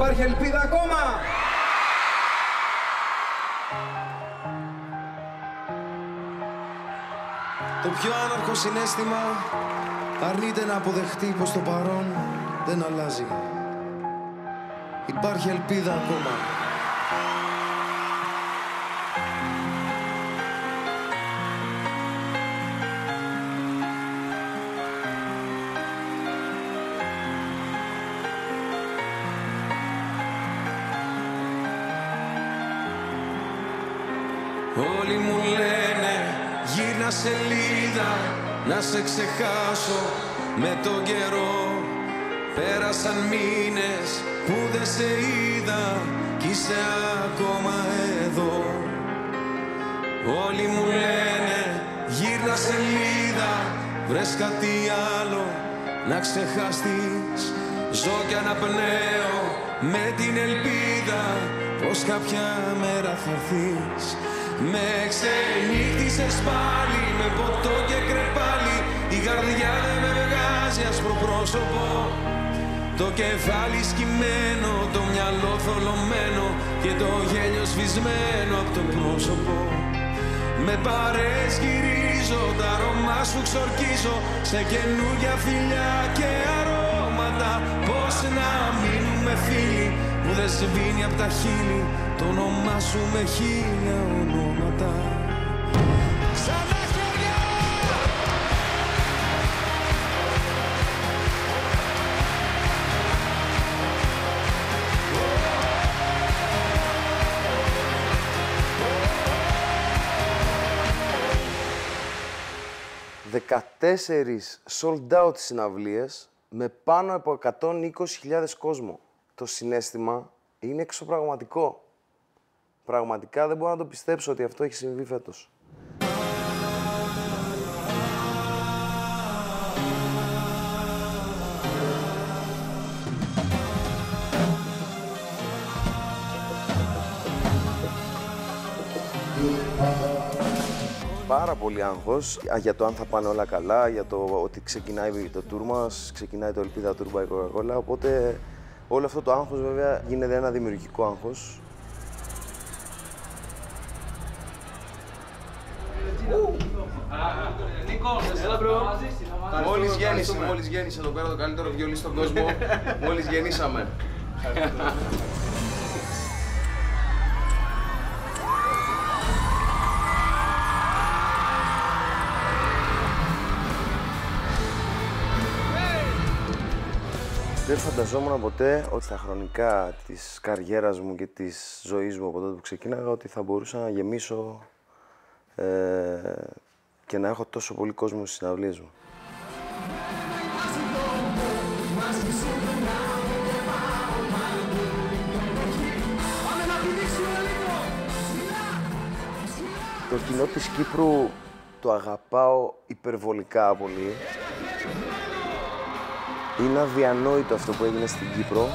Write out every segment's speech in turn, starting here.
υπάρχει ελπίδα ακόμα. Το πιο άναρχο συναίσθημα αρνείται να αποδεχτεί πως το παρόν δεν αλλάζει. Υπάρχει ελπίδα ακόμα. Όλοι μου λένε γύρνα σελίδα να σε ξεχάσω με τον καιρό. Πέρασαν μήνες που δεν σε είδα κι είσαι ακόμα εδώ. Όλοι μου λένε γύρνα σελίδα, βρες κάτι άλλο να ξεχαστείς. Ζω κι αναπνέω με την ελπίδα πως κάποια μέρα θα έρθεις. Με ξενύχτησες πάλι με ποτό και κρεπάλι. Η καρδιά δεν με βγάζει άσπρο πρόσωπο. Το κεφάλι σκυμμένο, το μυαλό θολωμένο και το γέλιο σβησμένο από το πρόσωπο. Με παρέσκυρίζω, τα αρώμα σου ξορκίζω σε καινούργια φιλιά και αρώματα. Πώς να μείνουμε φίλοι που δεν σβήνει απ' τα χείλη το όνομά σου με χίλια ονόματα. Ξανά χέρια! 14 sold out συναυλίες με πάνω από 120.000 κόσμο. Το συναίσθημα είναι εξωπραγματικό. Πραγματικά δεν μπορώ να το πιστέψω ότι αυτό έχει συμβεί φέτος. Πάρα πολύ άγχος για το αν θα πάνε όλα καλά, για το ότι ξεκινάει το tour μας, ξεκινάει το Ελπίδα Tour by Coca-Cola, οπότε όλο αυτό το άγχος βέβαια γίνεται ένα δημιουργικό άγχος. Μόλις γέννησε εδώ πέρα το καλύτερο βιολί στον κόσμο, μόλις γεννήσαμε. Δεν φανταζόμουν ποτέ ότι στα χρονικά της καριέρας μου και της ζωής μου από τότε που ξεκίναγα ότι θα μπορούσα να γεμίσω και να έχω τόσο πολύ κόσμο στις συναυλίες μου. Το κοινό της Κύπρου το αγαπάω υπερβολικά πολύ. Είναι αδιανόητο αυτό που έγινε στην Κύπρο.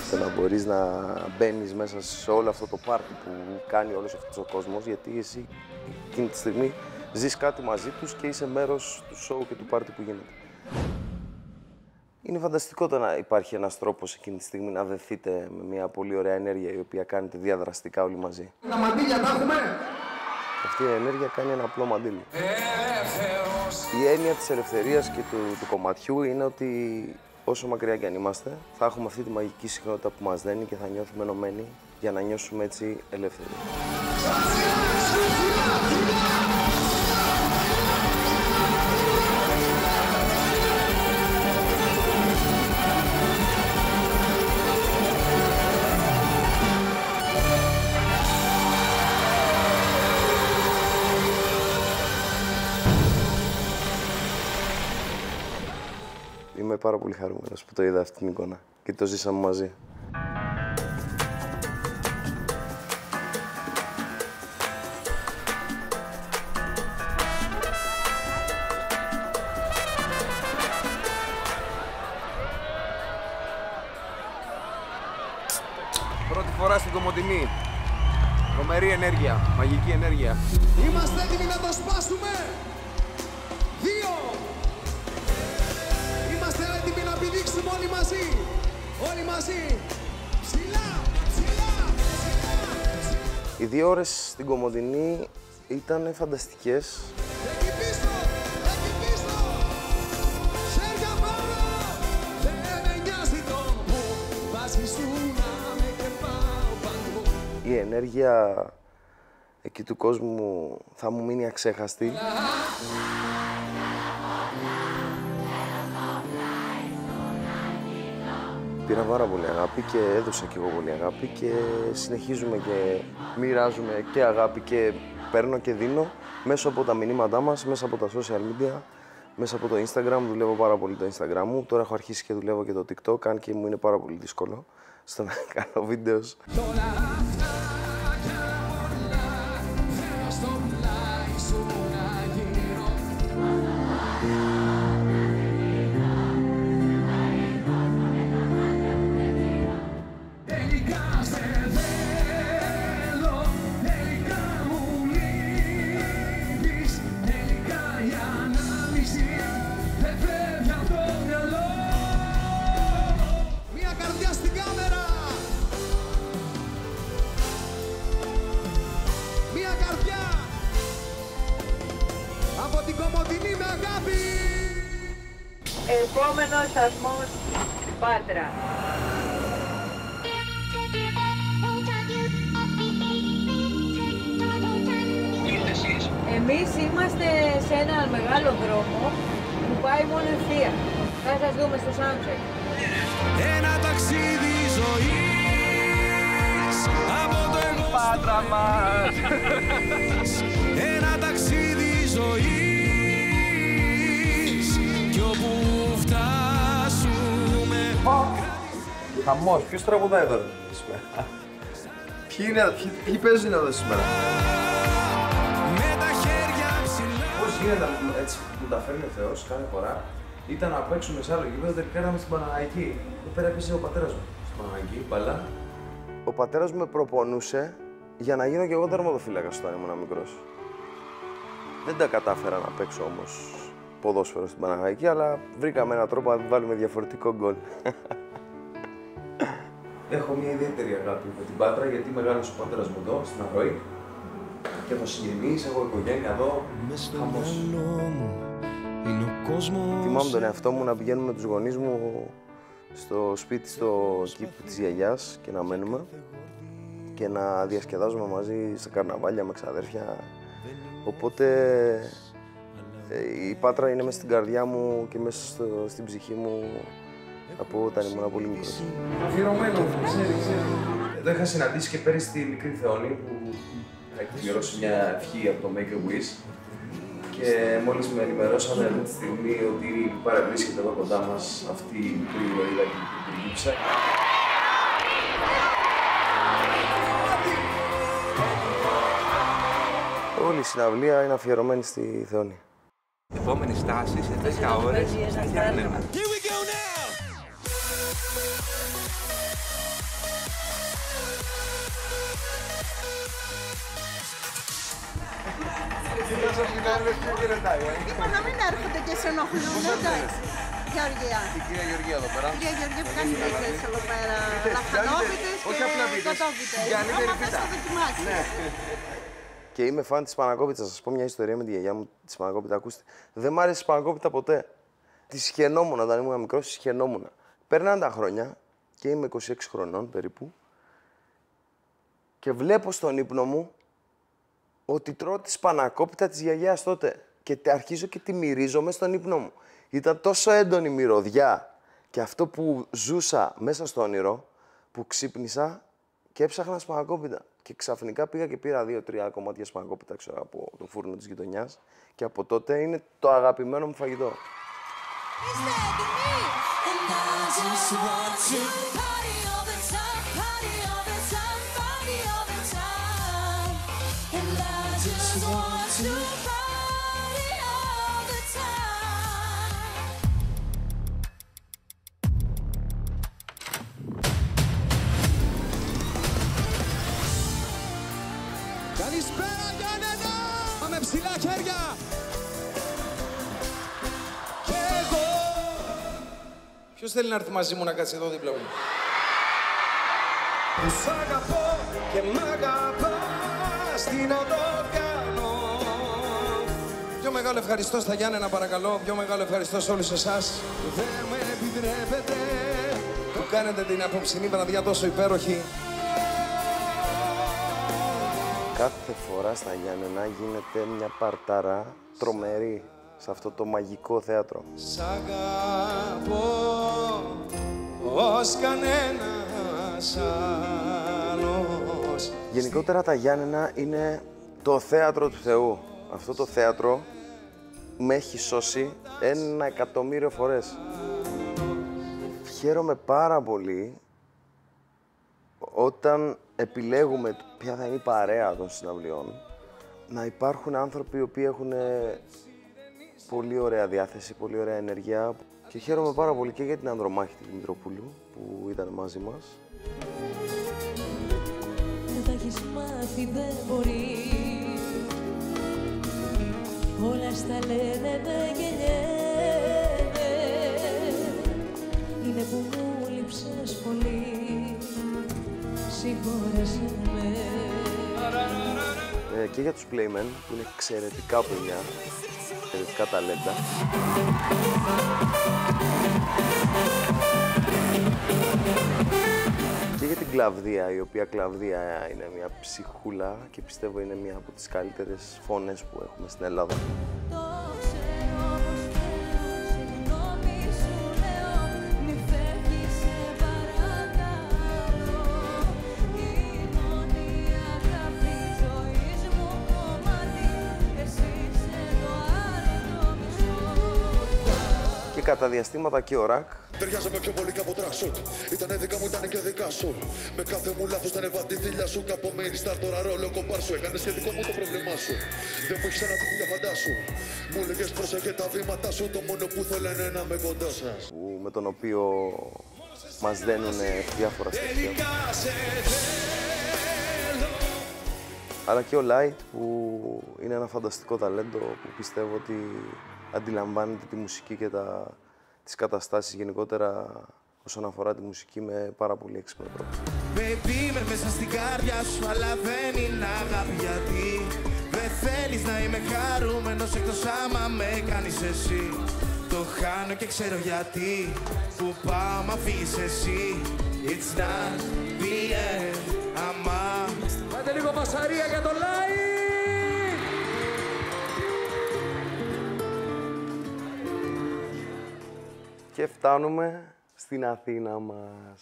Και να μπορείς να μπαίνεις μέσα σε όλο αυτό το πάρτι που κάνει όλος αυτός ο κόσμος, γιατί εσύ εκείνη τη στιγμή ζεις κάτι μαζί τους και είσαι μέρος του σοου και του πάρτι που γίνεται. Είναι φανταστικό το να υπάρχει ένας τρόπος εκείνη τη στιγμή να δεθείτε με μια πολύ ωραία ενέργεια η οποία κάνετε διαδραστικά όλοι μαζί. Τα μαντήλια τα έχουμε! Αυτή η ενέργεια κάνει ένα απλό μαντήλι. Η έννοια της ελευθερίας και του κομματιού είναι ότι όσο μακριά και αν είμαστε, θα έχουμε αυτή τη μαγική συχνότητα που μας δένει και θα νιώθουμε ενωμένοι για να νιώσουμε έτσι ελεύθεροι. Είμαι πάρα πολύ χαρούμενος που το είδα αυτή την εικόνα και το ζήσαμε μαζί. Πρώτη φορά στην Κομοτηνή. Τρομερή ενέργεια, μαγική ενέργεια. Είμαστε έτοιμοι να το σπάσουμε! 2, επιδείξουμε όλοι μαζί. Όλοι μαζί. Ψηλά, ψηλά, ψηλά. Οι 2 ώρες στην Κομοτηνή ήταν φανταστικές. Εκεί πίσω, εκεί πίσω. Χέρια πάνω. Δεν με νοιάζει το που βάζεις σου να με και πάω παντού. Η ενέργεια εκεί του κόσμου θα μου μείνει αξέχαστη. Πήρα πάρα πολύ αγάπη και έδωσα κι εγώ πολύ αγάπη και συνεχίζουμε και μοιράζουμε και αγάπη και παίρνω και δίνω μέσω από τα μηνύματά μας, μέσα από τα social media, μέσα από το Instagram. Δουλεύω πάρα πολύ το Instagram μου. Τώρα έχω αρχίσει και δουλεύω και το TikTok, αν και μου είναι πάρα πολύ δύσκολο στο να κάνω βίντεο. Επόμενος σταθμός Πάτρα. Εμείς είμαστε σε ένα μεγάλο δρόμο που πάει μόνο ευθεία. Θα σας δούμε στο soundcheck. Ένα ταξίδι ζωής από το εγώ Πάτρα μας! Ένα ταξίδι ζωής κι όπου φτάσουμε. Χαμός, ποιος τραγουδάει εδώ σήμερα? Ποιοι παίζουν εδώ σήμερα? Με τα χέρια ψηλά. Πώς γίνεται έτσι που τα φέρνει ο Θεός κάθε φορά, ήταν να παίξουμε σε άλλο γήπεδο, τελικά érαμε στην Παναναϊκή. Εδώ πέρα έπαιζε ο πατέρας μου στην Παναναϊκή, μπαλά. Ο πατέρας μου με προπονούσε για να γίνω και εγώ τερματοφύλακας όταν ήμουν μικρός. Δεν τα κατάφερα να παίξω όμως ποδόσφαιρο στην Παναναϊκή, αλλά βρήκαμε έναν τρόπο να βάλουμε διαφορετικό γκολ. Έχω μια ιδιαίτερη αγάπη με την Πάτρα, γιατί μεγάλωσε ο πατέρας μου εδώ, στην Αρροή. Και έχω συγγενείς, έχω οικογένεια εδώ. Χαμός. Θυμάμαι τον εαυτό μου να πηγαίνουμε με τους γονείς μου στο σπίτι, στο κήπο της γιαγιάς και να μένουμε και να διασκεδάζουμε μαζί στα καρναβάλια με ξαδέρφια. Οπότε η Πάτρα είναι μέσα στην καρδιά μου και μέσα στην ψυχή μου από όταν ήμουν πολύ μικρός. Αφιερωμένο, ξέρει. Εδώ είχα συναντήσει και πέρυσι τη μικρή Θεόνη που θα εκπληρώσει μια ευχή από το Make a Wish. Και μόλις με ενημερώσανε αυτή τη στιγμή ότι παραβρίσκεται εδώ κοντά μας αυτή η μικρή ηρωίδα και η μικρή πριγκίψα. Όλη η συναυλία είναι αφιερωμένη στη Θεόνη. Επόμενη στάση σε 10 ώρες στα Γιάννενα. Λοιπόν, να μην έρχονται και σε ενοχλούν, εντάξει. Γεωργία. Η κυρία Γεωργία εδώ πέρα. Κυρία Γεωργία που κάνει τέτοιες εδώ πέρα. Λαχανόβιτες και κοτόβιτες. Γιαννίδερη Άμα θες θα δοκιμάσεις. Και είμαι φαν της Πανακόπιτας. Θα σας πω μια ιστορία με τη γιαγιά μου της Πανακόπιτα. Ακούστε, δεν μ' άρεσε η Πανακόπιτα ποτέ. Τη σχαινόμουν όταν ήμουν μικρός, τη σχαινόμουν. Περνάνε τα χρόνια και είμαι 26 χρονών περίπου και βλέπω στον ύπνο μου ότι τρώω τη Πανακόπιτα της γιαγιάς τότε. Και αρχίζω και τη μυρίζομαι στον ύπνο μου. Ήταν τόσο έντονη η μυρωδιά και αυτό που ζούσα μέσα στο όνειρο, που ξύπνησα και έψαχνα σπανακόπιτα. Και ξαφνικά πήγα και πήρα 2-3 κομμάτια σπανακόπιτα ξέρω, από το φούρνο της γειτονιάς. Και από τότε είναι το αγαπημένο μου φαγητό. Είστε έτοιμοι! Καλησπέρα Γιάννενα! Πάμε ψηλά χέρια! Κι εγώ Ποιος θέλει να έρθει μαζί μου να κάτσει εδώ δίπλα μου? Που σ' αγαπώ και μ' αγαπάς, τι να το κάνω. Πιο μεγάλο ευχαριστώ στα Γιάννενα, παρακαλώ. Πιο μεγάλο ευχαριστώ σε όλους εσάς. Δεν με επιτρέπετε που κάνετε την απόψινή βραδιά τόσο υπέροχη. Κάθε φορά στα Γιάννενα γίνεται μια παρτάρα τρομερή σε αυτό το μαγικό θέατρο. Σ' αγαπώ ως κανένας άλλος. Γενικότερα τα Γιάννενα είναι το θέατρο του Θεού. Αυτό το θέατρο με έχει σώσει 1.000.000 φορές. Χαίρομαι πάρα πολύ όταν επιλέγουμε ποια θα είναι η παρέα των συναυλιών, να υπάρχουν άνθρωποι οι οποίοι έχουν πολύ ωραία διάθεση, πολύ ωραία ενέργεια. Και χαίρομαι πάρα πολύ και για την Ανδρομάχη τη Μητροπούλου που ήταν μαζί μας. Δεν τα έχεις μάθει, δεν μπορεί. Όλα στα λένε, δεν γεννιέμαι. Είναι που μου λείψες πολύ. Συγχώρεσέ με. Και για τους Playmen που είναι εξαιρετικά παιδιά, εξαιρετικά ταλέντα. Και για την Κλαβδία, η οποία Κλαβδία είναι μια ψυχούλα και πιστεύω είναι μια από τις καλύτερες φωνές που έχουμε στην Ελλάδα. Κατά διαστήματα και ο Ρακ. Ταιριάζαμε πιο πολύ και από τραξούκ. Ήτανε δικά μου, ήτανε και δικά σου. Με κάθε μου λάθος ήταν βατή θηλιά σου. Καπωμένη στάρ τώρα ρόλο κομπάρ σου. Έκανες σχετικό μου το πρόβλημά σου. Δεν μου έχεις ανατύχει για φαντάσου. Μου έλεγες πρόσεχε τα βήματά σου. Το μόνο που θέλω είναι να είμαι κοντά σας. Με τον οποίο μας δένουν διάφορα στοιχεία. Αλλά και ο Light που είναι ένα φανταστικό ταλέντο που πιστεύω ότι αντιλαμβάνεται τη μουσική και τις καταστάσεις γενικότερα όσον αφορά τη μουσική με πάρα πολύ έξυπνο τρόπο. Baby, είμαι μέσα στην καρδιά σου, αλλά δεν είναι αγάπη γιατί δεν θέλεις να είμαι χαρούμενος εκτός άμα με κάνεις εσύ. Το χάνω και ξέρω γιατί, που πάω μα φύγεις εσύ. It's not the end, αμά. Πάτε λίγο μπασαρία για το live! Και φτάνουμε στην Αθήνα μας.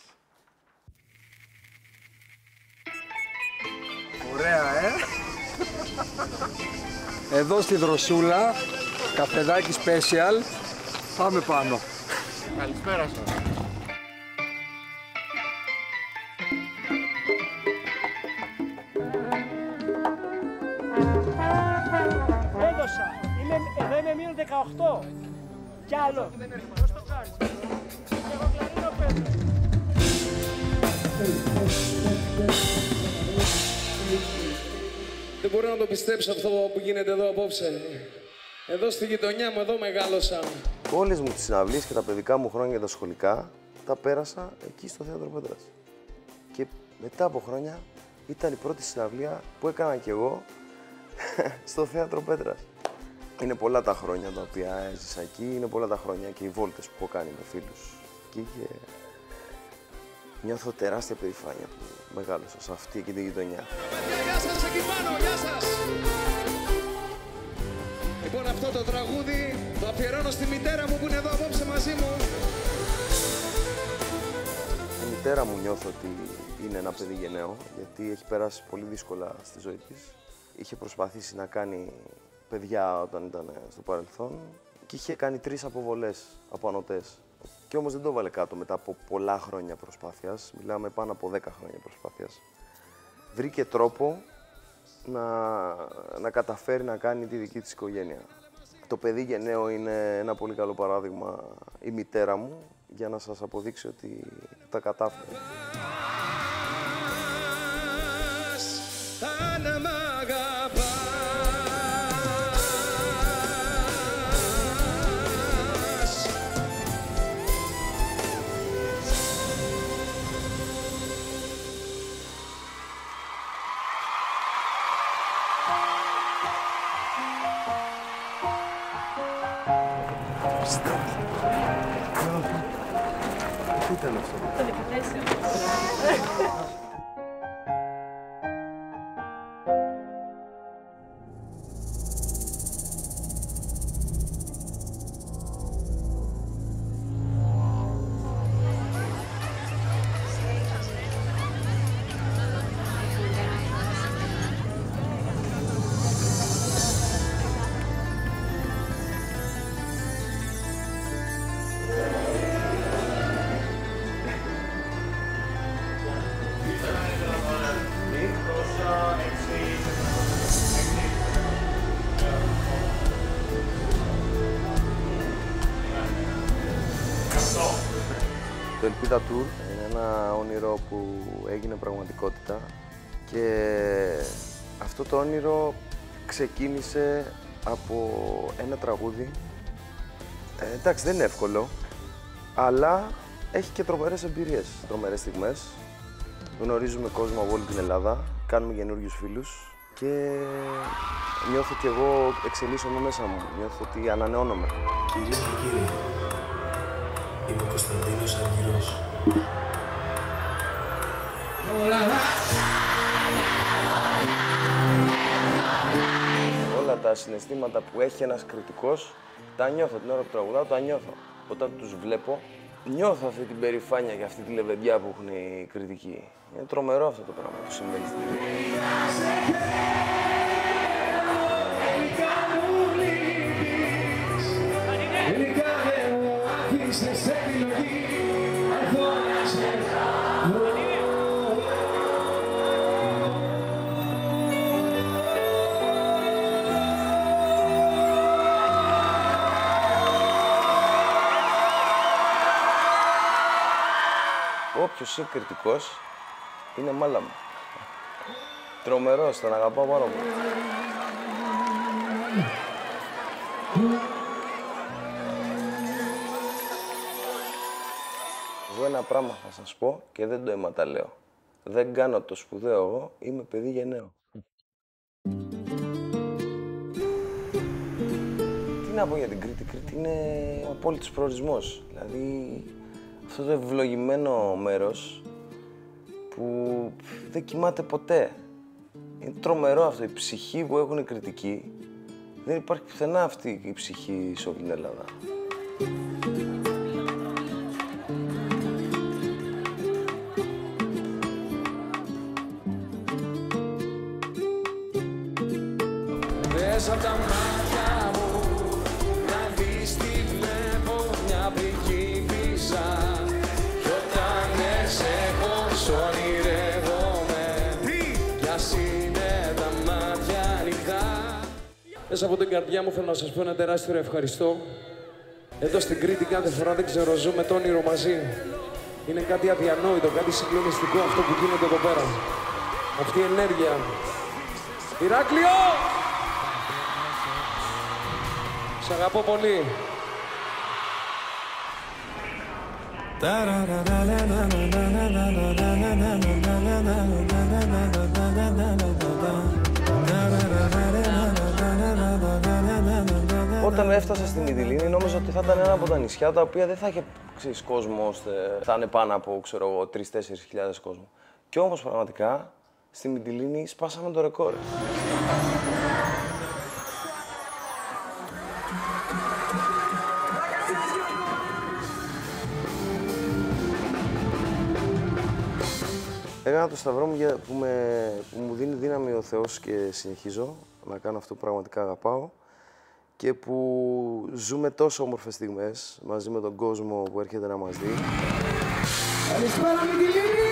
Ωραία, Εδώ στη Δροσούλα, καφεδάκι special. Πάμε πάνω. Καλησπέρα σας. Έδωσα. Εδώ είμαι μείον 18. Κι άλλο. Πώς το κάνεις? Εγώ κλαρίνο παίζω. Δεν μπορώ να το πιστέψω αυτό που γίνεται εδώ απόψε. Εδώ στη γειτονιά μου, εδώ μεγάλωσα. Όλες μου τις συναυλίες και τα παιδικά μου χρόνια τα σχολικά τα πέρασα εκεί στο Θέατρο Πέτρας. Και μετά από χρόνια ήταν η πρώτη συναυλία που έκανα κι εγώ στο Θέατρο Πέτρας. Είναι πολλά τα χρόνια τα οποία έζησα εκεί, είναι πολλά τα χρόνια και οι βόλτες που έχω κάνει με φίλους εκεί και νιώθω τεράστια περηφάνεια που μεγάλωσα σε αυτή και τη γειτονιά. Γεια σας εκεί πάνω, γεια σας! Λοιπόν, αυτό το τραγούδι το αφιερώνω στη μητέρα μου που είναι εδώ απόψε μαζί μου. Η μητέρα μου νιώθω ότι είναι ένα παιδί γενναίο, γιατί έχει περάσει πολύ δύσκολα στη ζωή της. Είχε προσπαθήσει να κάνει παιδιά όταν ήταν στο παρελθόν και είχε κάνει 3 αποβολές από ανωτές. Και όμως δεν το βάλε κάτω μετά από πολλά χρόνια προσπάθειας, μιλάμε πάνω από 10 χρόνια προσπάθειας. Βρήκε τρόπο να καταφέρει να κάνει τη δική της οικογένεια. Το παιδί γενναίο είναι ένα πολύ καλό παράδειγμα η μητέρα μου για να σας αποδείξει ότι τα κατάφερε. είναι αυτό? Το 14. Το Ελπίδα Tour είναι ένα όνειρο που έγινε πραγματικότητα και αυτό το όνειρο ξεκίνησε από ένα τραγούδι. Εντάξει, δεν είναι εύκολο, αλλά έχει και τρομερές εμπειρίες, τρομερές στιγμές. Γνωρίζουμε κόσμο από όλη την Ελλάδα, κάνουμε καινούριους φίλους και νιώθω κι εγώ εξελίσσομαι μέσα μου, νιώθω ότι ανανεώνομαι. Κυρίες και κύριοι, είμαι ο Κωνσταντίνος Αργυρός. Όλα τα συναισθήματα που έχει ένας κριτικός, τα νιώθω την ώρα που τραγουδάω, τα νιώθω. Όταν τους βλέπω, νιώθω αυτή την περηφάνεια και αυτή τη λεβεντιά που έχουν οι κριτικοί. Είναι τρομερό αυτό το πράγμα που συμβαίνει στην Όποιος είναι κριτικός, είναι μάλα μου. Τρομερός, τον αγαπάω πάρα πολύ. Εγώ ένα πράγμα θα σας πω και δεν το αιματαλέω. Δεν κάνω το σπουδαίο εγώ, είμαι παιδί γενναίο. Τι να πω για την Κρήτη, Κρήτη είναι ο απόλυτος προορισμός. Δηλαδή, αυτό το ευλογημένο μέρος που δεν κοιμάται ποτέ. Είναι τρομερό αυτό, η ψυχή που έχουν οι κριτικοί. Δεν υπάρχει πουθενά αυτή η ψυχή σε όλη την Ελλάδα. Δες απ' τα μάτια μου να δεις τι βλέπω, μια πριγκίπισσα. Κι όταν έχω ονειρεύομαι, κι ας είναι τα μάτια ανοιχτά. Μέσα από την καρδιά μου θέλω να σας πω ένα τεράστιο ευχαριστώ. Εδώ στην Κρήτη κάθε φορά, δεν ξέρω, ζούμε το όνειρο μαζί. Είναι κάτι αδιανόητο, κάτι συγκλονιστικό αυτό που γίνεται εδώ πέρα. Αυτή η ενέργεια. Ηράκλειο! Σ' αγαπώ πολύ. Όταν έφτασα στη Μυτιλήνη, νόμιζα ότι θα ήταν ένα από τα νησιά τα οποία δεν θα είχε κόσμο ώστε θα είναι πάνω από, ξέρω εγώ, 3-4 χιλιάδες κόσμο. Κι όμως πραγματικά στη Μυτιλήνη σπάσαμε το ρεκόρ. Έκανα το σταυρό μου που μου δίνει δύναμη ο Θεός και συνεχίζω να κάνω αυτό που πραγματικά αγαπάω και που ζούμε τόσο όμορφες στιγμές μαζί με τον κόσμο που έρχεται να μας δει. Καλησπέρα Μυτιλήνη!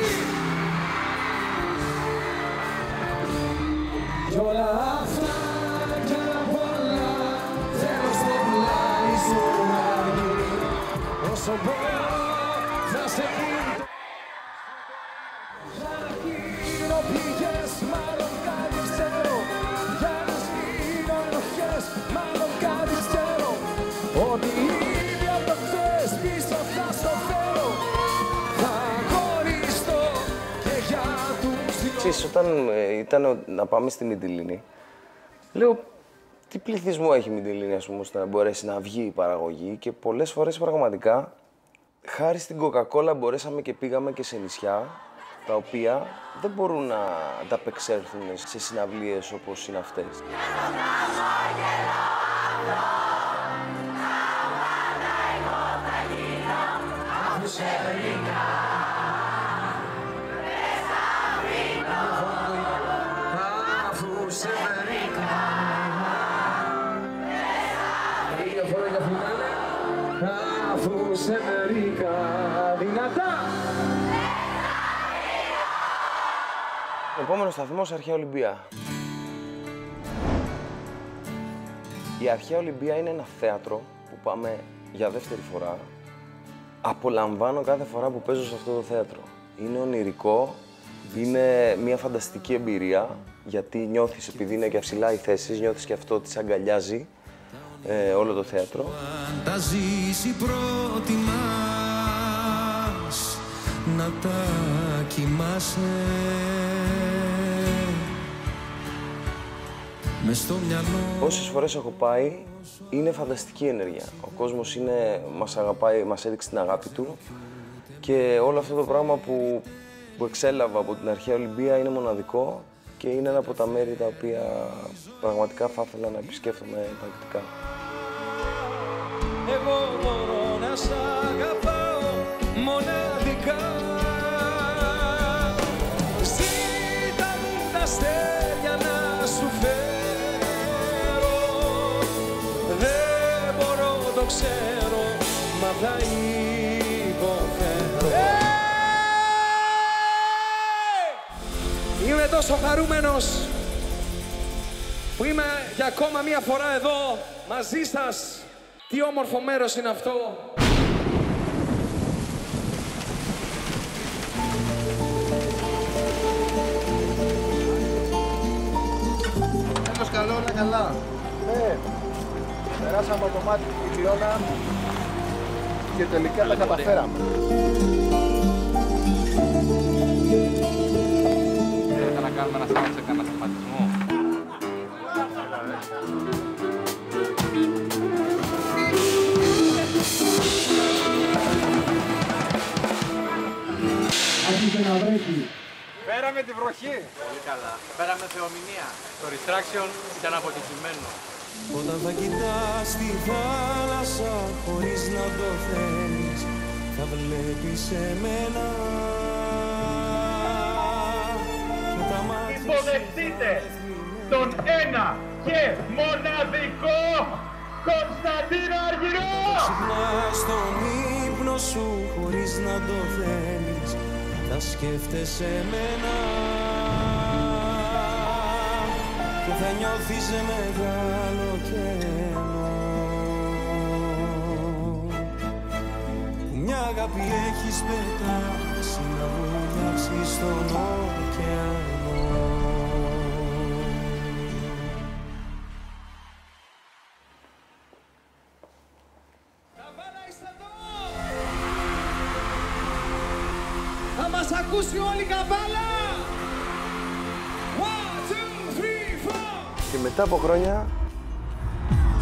Κι όλα αυτά κι άλλα πολλά θέλω στο πλάι σου να βγει. Όσο μπορώ θα σε πίνω. Για να γίνω πληγές, μάλλον κάτι ξέρω. Για να σβήνω ενοχές, μάλλον κάτι ξέρω. Ό,τι ήδη απ' το χθες πίσω θα στο φέρω. Θα χωριστώ και για τους δυο. Ξέρεις, όταν ήταν να πάμε στη Μυτιλήνη, λέω τι πληθυσμό έχει η Μυτιλήνη, ας πούμε, ώστε να μπορέσει να βγει η παραγωγή και πολλές φορές πραγματικά Χάρη στην Coca-Cola μπορέσαμε και πήγαμε και σε νησιά, τα οποία δεν μπορούν να ανταπεξέλθουν σε συναυλίες όπως είναι αυτές. Αφού σε βρήκα δυνατά. Ο επόμενος σταθμός, Αρχαία Ολυμπία. Η Αρχαία Ολυμπία είναι ένα θέατρο που πάμε για δεύτερη φορά. Απολαμβάνω κάθε φορά που παίζω σε αυτό το θέατρο. Είναι ονειρικό, είναι μια φανταστική εμπειρία, γιατί νιώθεις, επειδή είναι και ψηλά οι θέσεις, νιώθεις και αυτό ότι σε αγκαλιάζει όλο το θέατρο. Φανταζήσει προτιμάς να τα κοιμάσαι μες στο μυαλό. Όσες φορές έχω πάει, είναι φανταστική ενέργεια. Ο κόσμος μας αγαπάει, μας έδειξε την αγάπη του και όλο αυτό το πράγμα που εξέλαβα από την Αρχαία Ολυμπία είναι μοναδικό και είναι ένα από τα μέρη τα οποία πραγματικά θα ήθελα να επισκέφτομαι τακτικά. Εγώ μπορώ να σ' αγαπάω μοναδικά. Ζήτα μου τα αστέρια να σου φέρω. Δεν μπορώ, το ξέρω, μα θα υποφέρω. Είμαι τόσο χαρούμενος που είμαι για ακόμα μία φορά εδώ μαζί σας. Τι όμορφο μέρος είναι αυτό. Τέλος καλό, όλα καλά. Ναι, περάσαμε από το μάτι του Κυκλώνα και τελικά τα καταφέραμε. Θέλετε να κάνουμε ένα σχηματισμό. Άρχισε να βρέχει. Πέραμε τη βροχή. Πολύ καλά. Πέραμε θεομηνία. Το restriction ήταν αποτυχημένο. Όταν θα κοιτάς τη θάλασσα χωρίς να το θέλεις, θα βλέπεις εμένα. Υποδεχτείτε τον ένα και μοναδικό Κωνσταντίνο Αργυρό! Ξυπνάς στον ύπνο σου χωρίς να το θέλεις, θα σκέφτεσαι εμένα και θα νιώθεις μεγάλο κενό. Μια αγάπη έχεις πετάξει να βουλιάξεις στον ωκεανό. Θα μας ακούσει όλη η Καβάλα! 1, 2, 3, 4! Και μετά από χρόνια,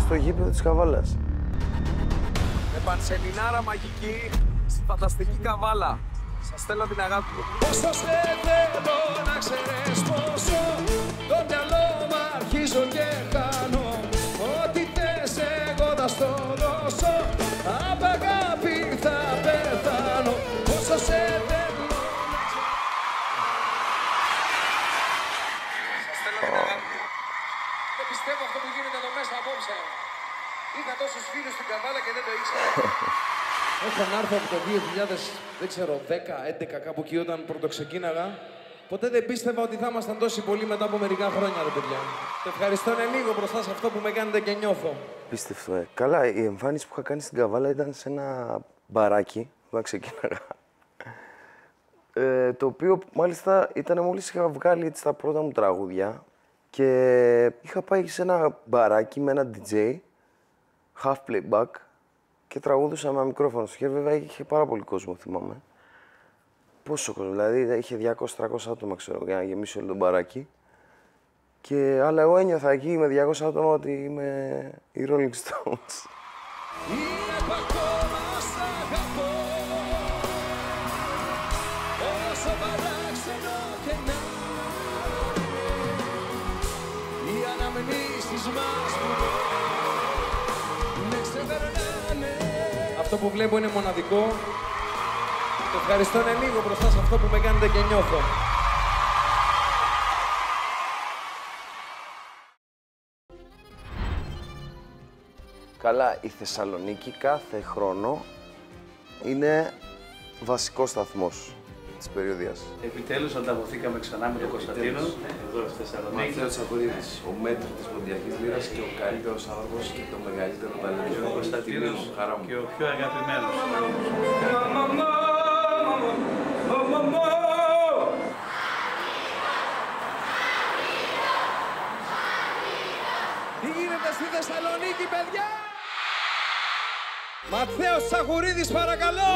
στο γήπεδο της Καβάλας. Με πανσελινάρα μαγική στη φανταστική Καβάλα. Σας στέλνω την αγάπη μου. Πόσο σε θέλω να ξέρεις πόσο το μυαλό μου αρχίζω και χάνω. Ό,τι θες εγώ θα στο δώσω, απ' αγάπη θα πεθάνω. Πόσο σε θέλω να Σας στέλνω την αγάπη μου. Δεν πιστεύω αυτό που γίνεται εδώ μέσα απόψε. Είχα τόσους φίλους στην Καβάλα και δεν το ήξερα. Έχω να έρθω από το 2000, δεν ξέρω, 10, 11 κάπου εκεί όταν πρωτοξεκίναγα. Ποτέ δεν πίστευα ότι θα ήμασταν τόσοι πολλοί μετά από μερικά χρόνια, ρε παιδιά. Το ευχαριστώ λίγο μπροστά σε αυτό που με κάνετε και νιώθω. Πίστευτο, Καλά, η εμφάνιση που είχα κάνει στην Καβάλα ήταν σε ένα μπαράκι, όταν ξεκίναγα. Το οποίο μάλιστα ήταν μόλις είχα βγάλει έτσι, τα πρώτα μου τραγούδια και είχα πάει σε ένα μπαράκι με ένα DJ, half playback, και τραγούδουσα με ένα μικρόφωνο στο χέρι. Βέβαια είχε πάρα πολύ κόσμο, θυμάμαι. Πόσο κόσμο, δηλαδή είχε 200-300 άτομα, ξέρω, για να γεμίσει όλο το μπαράκι. Αλλά εγώ ένιωθα εκεί με 200 άτομα ότι είμαι οι Rolling Stones. Ακόμα σ' αγαπώ. μας που με ξεπερνάνε. Αυτό που βλέπω είναι μοναδικό. Το ευχαριστώ είναι λίγο μπροστά σε αυτό που με κάνετε και νιώθω. Καλά, η Θεσσαλονίκη κάθε χρόνο είναι βασικός σταθμός της περιοδίας. Επιτέλους ανταμωθήκαμε ξανά με τον Κωνσταντίνο, εδώ στη Θεσσαλονίκη. Μαθαίος Τσακουρίδης, ο μέτρης της Ποντιακής Λύρας και ο καλύτερος άνθρωπος και το μεγαλύτερο ταλέντο. Ο Κωνσταντίνος και ο πιο αγαπημένος. Τι γίνεται στη Θεσσαλονίκη, παιδιά! Μαθαίος Τσακουρίδης, παρακαλώ!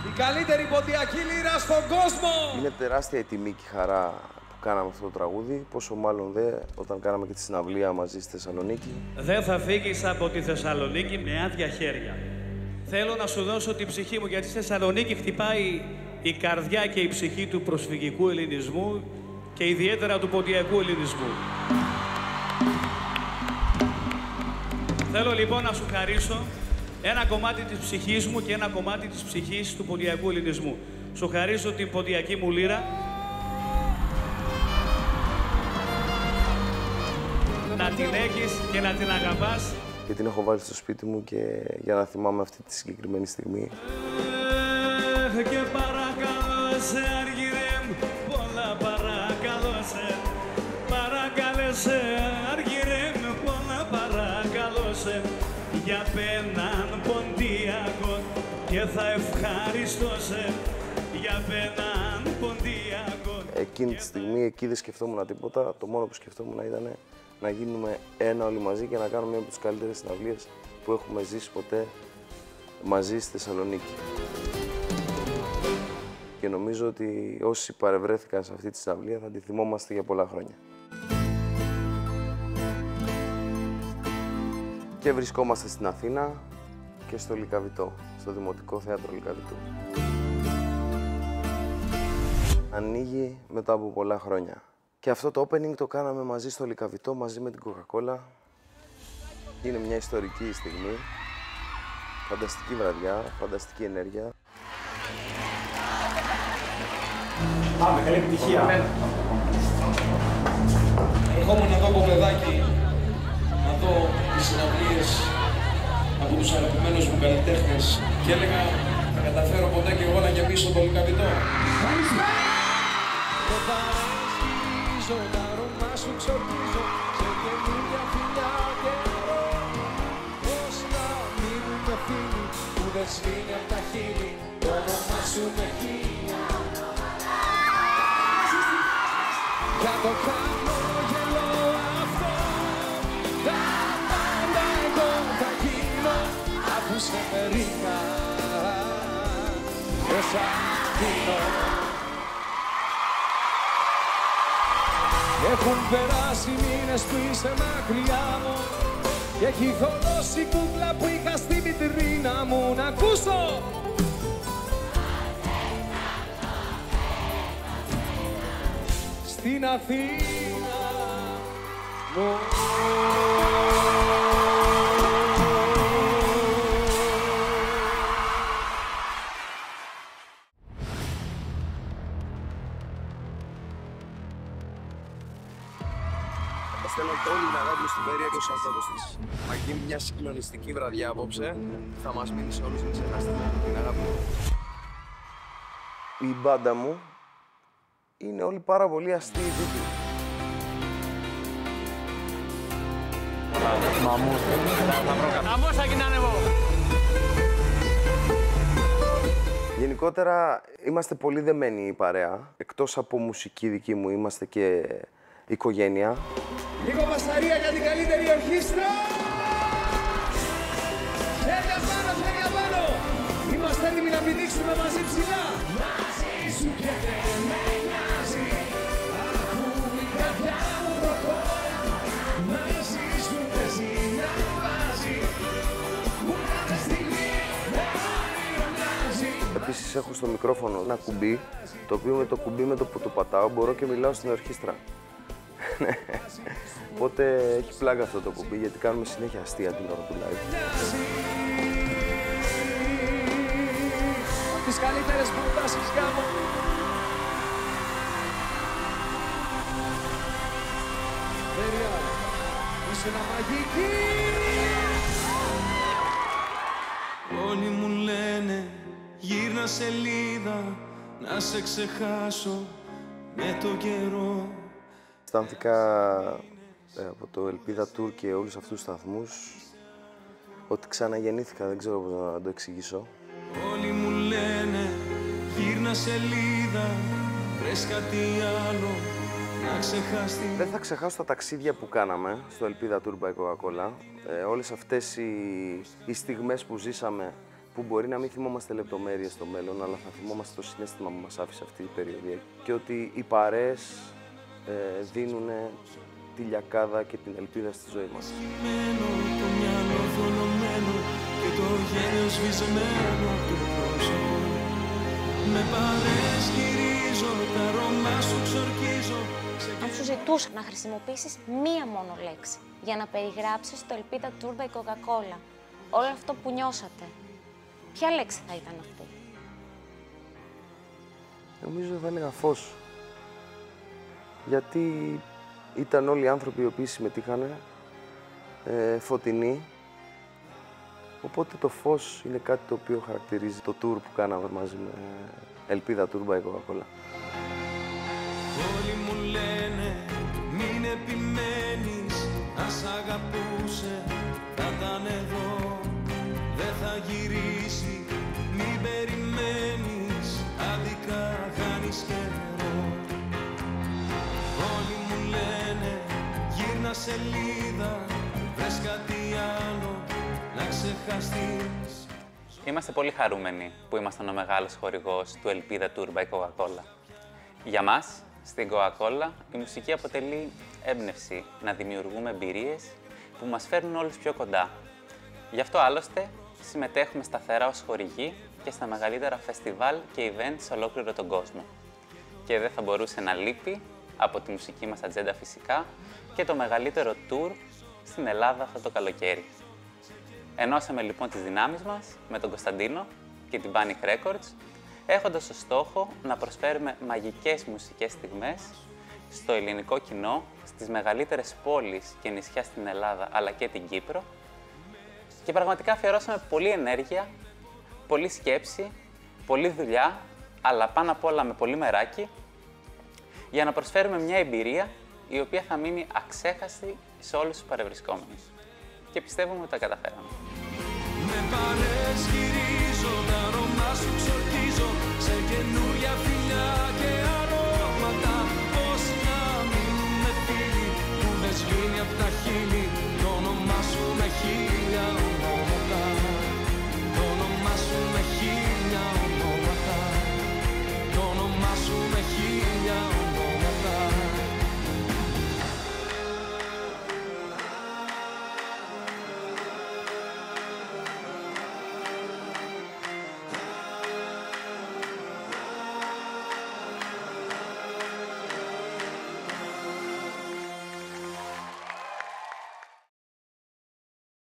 Η καλύτερη ποντιακή λύρα στον κόσμο! Είναι τεράστια η τιμή και η χαρά που κάναμε αυτό το τραγούδι, πόσο μάλλον δε όταν κάναμε και τη συναυλία μαζί στη Θεσσαλονίκη. Δεν θα φύγεις από τη Θεσσαλονίκη με άδεια χέρια. Θέλω να σου δώσω την ψυχή μου, γιατί στη Θεσσαλονίκη χτυπάει η καρδιά και η ψυχή του προσφυγικού ελληνισμού και ιδιαίτερα του ποντιακού ελληνισμού. Θέλω λοιπόν να σου χαρίσω ένα κομμάτι της ψυχής μου και ένα κομμάτι της ψυχής του ποντιακού ελληνισμού. Σου χαρίσω την ποντιακή μου λύρα. Να την έχεις και να την αγαπάς. Και την έχω βάλει στο σπίτι μου και για να θυμάμαι αυτή τη συγκεκριμένη στιγμή. Και παρακαλώ σε αργυρέ μου, πολλά παρακαλώ σε. Παρακαλώ σε αργυρέ μου, πολλά παρακαλώ σε. Για πέναν ποντιακό και θα ευχαριστώ σε. Για πέναν ποντιακό. Εκείνη τη στιγμή εκεί δεν σκεφτόμουν τίποτα. Το μόνο που σκεφτόμουν ήταν να γίνουμε ένα όλοι μαζί και να κάνουμε μια από τις καλύτερες συναυλίες που έχουμε ζήσει ποτέ μαζί στη Θεσσαλονίκη. Και νομίζω ότι όσοι παρευρέθηκαν σε αυτή τη συναυλία θα τη θυμόμαστε για πολλά χρόνια. Και βρισκόμαστε στην Αθήνα και στο Λυκαβητό, στο Δημοτικό Θέατρο Λυκαβητού. Ανοίγει μετά από πολλά χρόνια. Και αυτό το opening το κάναμε μαζί στο Λυκαβητό, μαζί με την Coca-Cola. Είναι μια ιστορική στιγμή. Φανταστική βραδιά, φανταστική ενέργεια. Πάμε, καλή επιτυχία. Ερχόμουν εδώ από παιδάκι να δω τις συναυλίες από τους αγαπημένους μου καλλιτέχνες και έλεγα θα καταφέρω ποτέ και εγώ να γεμίσω το Λυκαβητό. Το αρώμα σου ξορκίζω σε καινούργια φιλιά καιρό. Πώς να μείνουμε φίλοι που δεν σβήνει απ' τα χείλη το όνομα σου με χίλια. Για το χαμόγελο αυτό τα πάντα εγώ θα γίνω αφού σε περίνα όσα δίνω. Έχουν περάσει μήνες που είσαι μακριά μου και έχει θολώσει κούκλα που είχα στη βιτρίνα μου. Να ακούσω! Στην Αθήνα μου. Στέλνω όλη την αγάπη μου στην Πέρια και στους ανθρώπους της. Θα γίνει μια συγκλονιστική βραδιά απόψε. Θα μας μείνει σε όλους, μην ξεχάσετε την αγάπη μου. Η μπάντα μου είναι όλοι πάρα πολύ αστείοι τύποι. Χαμός θα γίνανε εγώ. Γενικότερα είμαστε πολύ δεμένοι η παρέα. Εκτός από μουσική δική μου είμαστε και οικογένεια. Λίγο μπασταρία για την καλύτερη ορχήστρα! Χέρια πάνω, χέρια πάνω! Είμαστε έτοιμοι να πηδήξουμε μαζί ψηλά! Μαζί σου και δεν με νοιάζει, αφού η καρδιά μου προχώρα, μαζί σου παίζει να βάζει, μου κάθε στιγμή με όνειρο μοιάζει. Επίσης έχω στο μικρόφωνο ένα κουμπί, το οποίο με το κουμπί με το που το πατάω μπορώ και μιλάω στην ορχήστρα. Οπότε έχει πλάκα αυτό το κουμπί, γιατί κάνουμε συνέχεια αστεία την ώρα του live. Τις καλύτερες προτάσεις γάμο. Βέρεια, είσαι ένα μαγική. Όλοι μου λένε γύρνα σελίδα, να σε ξεχάσω με το καιρό. Αισθάνθηκα από το Ελπίδα Tour και όλους αυτούς τους σταθμούς ότι ξαναγεννήθηκα, δεν ξέρω πώς να το εξηγήσω. Όλοι μου λένε γύρνα σελίδα, βρες κάτι άλλο να ξεχαστεί. Δεν θα ξεχάσω τα ταξίδια που κάναμε στο Ελπίδα Tour by Coca-Cola. Όλες αυτές οι στιγμές που ζήσαμε, που μπορεί να μην θυμόμαστε λεπτομέρειες στο μέλλον, αλλά θα θυμόμαστε το συναίσθημα που μας άφησε αυτή η περίοδο. Και ότι οι παρέες δίνουν τη λιακάδα και την ελπίδα στη ζωή μας. Το μυαλό θολωμένο και το γέλιο σβησμένο από το πρόσωπο. Με παρέες γυρίζω, τα αρώμα σου ξορκίζω. Αν σου ζητούσα να χρησιμοποιήσεις μία μόνο λέξη για να περιγράψεις το Ελπίδα Tour by Coca-Cola, όλο αυτό που νιώσατε, ποια λέξη θα ήταν αυτή? Νομίζω θα έλεγα φως. Γιατί ήταν όλοι οι άνθρωποι οι οποίοι συμμετείχανε, φωτεινοί. Οπότε το φως είναι κάτι το οποίο χαρακτηρίζει το tour που κάναμε μαζί με Ελπίδα Tour by Coca-Cola. Όλοι μου λένε μην επιμένεις, αν σ' αγαπούσε θα ήταν εδώ. Δεν θα γυρίσει, μην περιμένεις, άδικα χάνεις καιρό. Όλοι μου λένε γύρνα σελίδα, βρες κάτι άλλο να ξεχαστείς. Είμαστε πολύ χαρούμενοι που ήμασταν ο μεγάλος χορηγός του Ελπίδα Tour by Coca-Cola. Για μας, στην Coca-Cola, η μουσική αποτελεί έμπνευση να δημιουργούμε εμπειρίες που μας φέρνουν όλους πιο κοντά. Γι' αυτό άλλωστε συμμετέχουμε σταθερά ως χορηγοί και στα μεγαλύτερα φεστιβάλ και event σε ολόκληρο τον κόσμο. Και δεν θα μπορούσε να λείπει από τη μουσική μας ατζέντα φυσικά και το μεγαλύτερο tour στην Ελλάδα αυτό το καλοκαίρι. Ενώσαμε λοιπόν τις δυνάμεις μας με τον Κωνσταντίνο και την Panic Records, έχοντας ως στόχο να προσφέρουμε μαγικές μουσικές στιγμές στο ελληνικό κοινό, στις μεγαλύτερες πόλεις και νησιά στην Ελλάδα, αλλά και την Κύπρο. Και πραγματικά αφιερώσαμε πολλή ενέργεια, πολλή σκέψη, πολλή δουλειά, αλλά πάνω απ' όλα με πολύ μεράκι, για να προσφέρουμε μια εμπειρία η οποία θα μείνει αξέχαστη σε όλους τους παρευρισκόμενους. Και πιστεύουμε ότι τα καταφέραμε. Με παρέες γυρίζω, τα αρώμα σου ξορκίζω, σε καινούρια